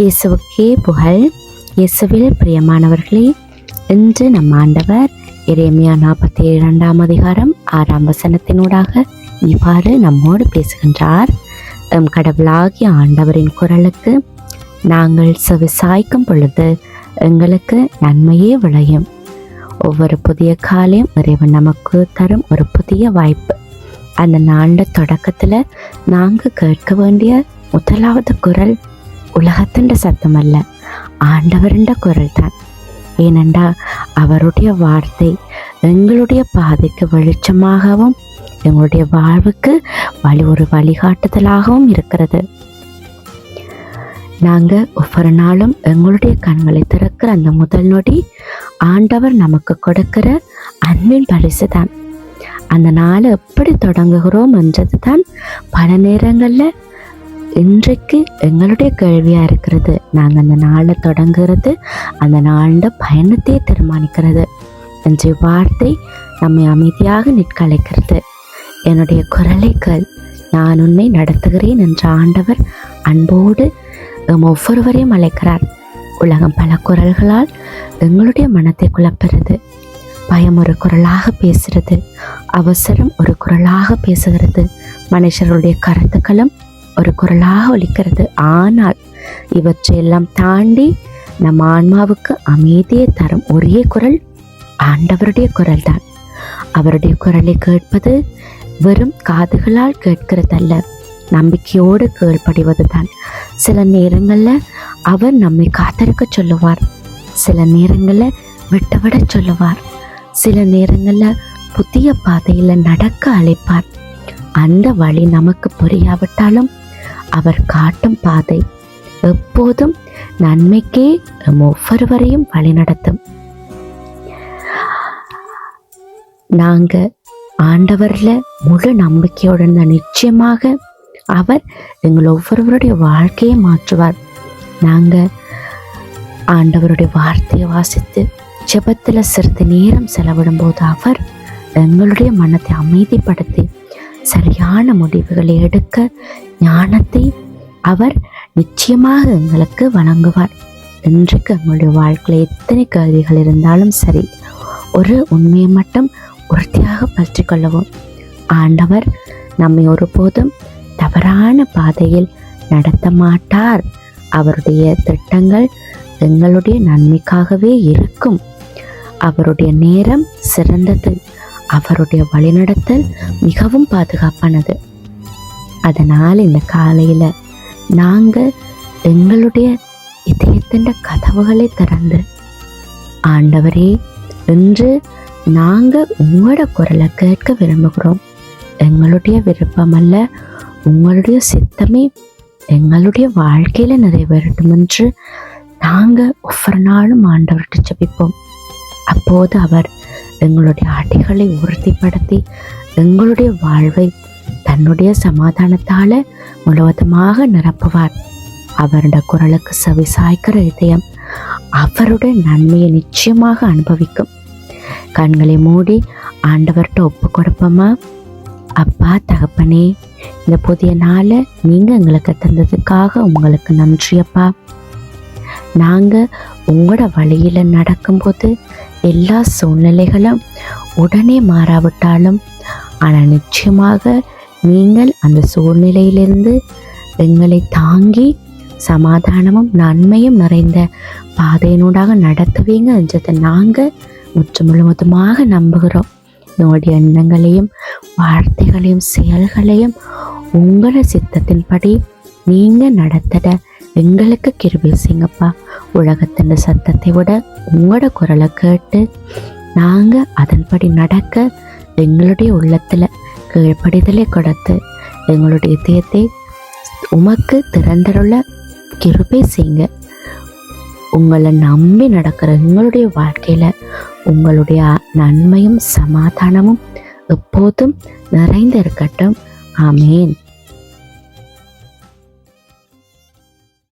இயேசுவுக்கே புகழ். இயேசுவில் பிரியமானவர்களே, இன்று நம் ஆண்டவர் எரேமியா 42 அதிகாரம் 6 வசனத்தினூடாக இவ்வாறு நம்மோடு பேசுகின்றார். எம் கடவுளாகிய ஆண்டவரின் குரலுக்கு நாங்கள் செவிசாய்க்கும் பொழுது எங்களுக்கு நன்மையே விளையும். ஒவ்வொரு புதிய காலையும் இறைவன் நமக்கு தரும் ஒரு புதிய வாய்ப்பு. அந்த நாளின் தொடக்கத்தில் நாங்கள் கேட்க வேண்டிய முதலாவது குரல் உலகத்தின் சத்தம் அல்ல, ஆண்டவரின் குரல் தான். ஏனென்றா அவருடைய வார்த்தை எங்களுடைய பாதைக்கு வெளிச்சமாகவும் எங்களுடைய வாழ்வுக்கு ஒரு வழிகாட்டுதலாகவும் இருக்கிறது. நாங்கள் ஒவ்வொரு நாளும் எங்களுடைய கண்களை திறக்கிற அந்த முதல் நொடி ஆண்டவர் நமக்கு கொடுக்கிற அன்பின் பரிசு தான். அந்த நாளை எப்படி தொடங்குகிறோம் என்றது தான் பல நேரங்களில் இன்றைக்கு எங்களுடைய கேள்வியாக இருக்கிறது. நாங்கள் அந்த நாளை தொடங்குறது அந்த நாளோட பயணத்தையே தீர்மானிக்கிறது. என்ற வார்த்தை நம்மை அமைதியாக நிற்கலைக்கிறது. என்னுடைய குரலை கேள், நான் உன்னை நடத்துகிறேன் என்ற ஆண்டவர் அன்போடு ஒவ்வொருவரையும் அழைக்கிறார். உலகம் பல குரல்களால் எங்களுடைய மனத்தை குழப்புறது. பயம் ஒரு குரலாக பேசுகிறது, அவசரம் ஒரு குரலாக பேசுகிறது, மனுஷருடைய கருத்துக்களும் ஒரு குரலாக ஒலிக்கிறது. ஆனால் இவற்றையெல்லாம் தாண்டி நம் ஆன்மாவுக்கு அமைதியை தரும் ஒரே குரல் ஆண்டவருடைய குரல் தான். அவருடைய குரலை கேட்பது வெறும் காதுகளால் கேட்கிறதல்ல, நம்பிக்கையோடு கீழ்ப்படிவது தான். சில நேரங்களில் அவர் நம்மை காத்திருக்க சொல்லுவார், சில நேரங்களில் விட்டுவிட சொல்லுவார், சில நேரங்களில் புதிய பாதையில் நடக்க அழைப்பார். அந்த வழி நமக்கு புரியாவிட்டாலும் அவர் காட்டும் பாதை எப்போதும் நன்மைக்கே ஒவ்வொருவரையும் வழிநடத்தும். நாங்கள் ஆண்டவரில் முழு நம்பிக்கையுடன் நிச்சயமாக அவர் எங்கள் ஒவ்வொருவருடைய வாழ்க்கையை மாற்றுவார். நாங்கள் ஆண்டவருடைய வார்த்தையை வாசித்து ஜெபத்தில் சிறிது நேரம் செலவிடும் போது அவர் எங்களுடைய மனத்தை அமைதிப்படுத்தி சரியான முடிவுகளை எடுக்க ஞானத்தை அவர் நிச்சயமாக எங்களுக்கு வழங்குவார். இன்றைக்கு எங்களுடைய வாழ்க்கையில் எத்தனை கேள்விகள் இருந்தாலும் சரி, ஒரு உண்மையை மட்டும் உறுதியாக பற்றி கொள்ளவும். ஆண்டவர் நம்மை ஒருபோதும் தவறான பாதையில் நடத்த மாட்டார். அவருடைய திட்டங்கள் எங்களுடைய நன்மைக்காகவே இருக்கும். அவருடைய நேரம் சிறந்தது, அவருடைய வழிநடத்தல் மிகவும் பாதுகாப்பானது. அதனால் இந்த காலையில் நாங்கள் எங்களுடைய இதயத்தின் கதவுகளை திறந்து, ஆண்டவரே, இன்று நாங்கள் உங்களோட குரலை கேட்க விரும்புகிறோம். எங்களுடைய விருப்பம் அல்ல, உங்களுடைய சித்தமே எங்களுடைய வாழ்க்கையில் நிறைவேறட்டும் என்று நாங்கள் ஒவ்வொரு நாளும் ஆண்டவர்கிட்ட ஜெபிப்போம். அப்போது அவர் எங்களுடைய அடிகளை உறுதிப்படுத்தி எங்களுடைய வாழ்வை தன்னுடைய சமாதானத்தால் முழுவதுமாக நிரப்புவார். அவருடைய குரலுக்கு செவிசாய்க்கிற இதயம் அவருடைய நன்மையை நிச்சயமாக அனுபவிக்கும். கண்களை மூடி ஆண்டவர்கிட்ட ஒப்பு கொடுப்போமா? அப்பா தகப்பனே, இந்த புதிய நாளை நீங்கள் எங்களுக்கு தந்ததுக்காக உங்களுக்கு நன்றி அப்பா. நாங்கள் உங்களோட வழியில் நடக்கும்போது எல்லா சூழ்நிலைகளும் உடனே மாறாவிட்டாலும், ஆனால் நிச்சயமாக நீங்கள் அந்த சூழ்நிலையிலிருந்து எங்களை தாங்கி சமாதானமும் நன்மையும் நிறைந்த பாதையினூடாக நடத்துவீங்க என்றதை நாங்கள் முழுவதுமாக நம்புகிறோம். எங்களுடைய எண்ணங்களையும் வார்த்தைகளையும் செயல்களையும் உங்களோட சித்தத்தின்படி நீங்கள் நடத்திட எங்களுக்கு கிருபை செய்யுங்கப்பா. உலகத்தின் சத்தத்தை விட உங்களோட குரலை கேட்டு நாங்கள் அதன்படி நடக்க எங்களுடைய உள்ளத்தில் கீழ்ப்படிதலை கொடுத்து எங்களுடைய இதயத்தை உமக்கு திறந்தருள கிருபை செய்யுங்க. உங்களை நம்பி நடக்கிற எங்களுடைய வாழ்க்கையில் உங்களுடைய நன்மையும் சமாதானமும் எப்போதும் நிறைந்து இருக்கட்டும். ஆமேன்.